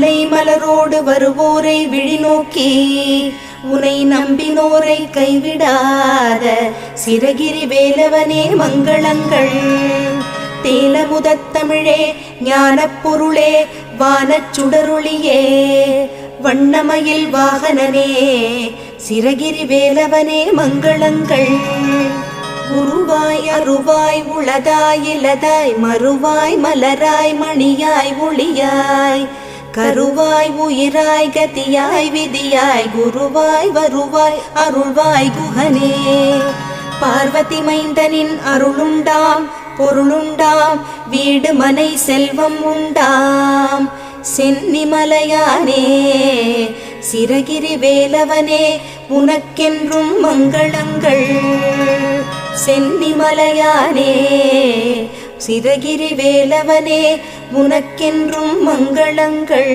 முல்லை மலரோடு வருவோரை விழிநோக்கி உனை நம்பினோரை கைவிடாத சிரகிரி வேலவனே மங்களங்கள். தேலமுதத்தமிழே ஞானப் பொருளே வானச் சுடரொளியே வண்ணமயில் வாகனனே சிரகிரி வேலவனே மங்களங்கள். உருவாய் அருவாய் உளதாய் இலதாய் மறுவாய் மலராய் மணியாய் ஒளியாய் கருவாய் உயிராய் கதியாய் விதியாய் குருவாய் வருவாய் அருள்வாய் குஹனே. பார்வதி மைந்தனின் அருளுண்டாம் பொருளுண்டாம் வீடு மனை செல்வம் உண்டாம் சென்னிமலையானே சிரகிரி வேலவனே உனக்கென்றும் மங்களங்கள். சென்னிமலையானே சிரகிரி வேலவனே உனக்கென்றும் மங்களங்கள்.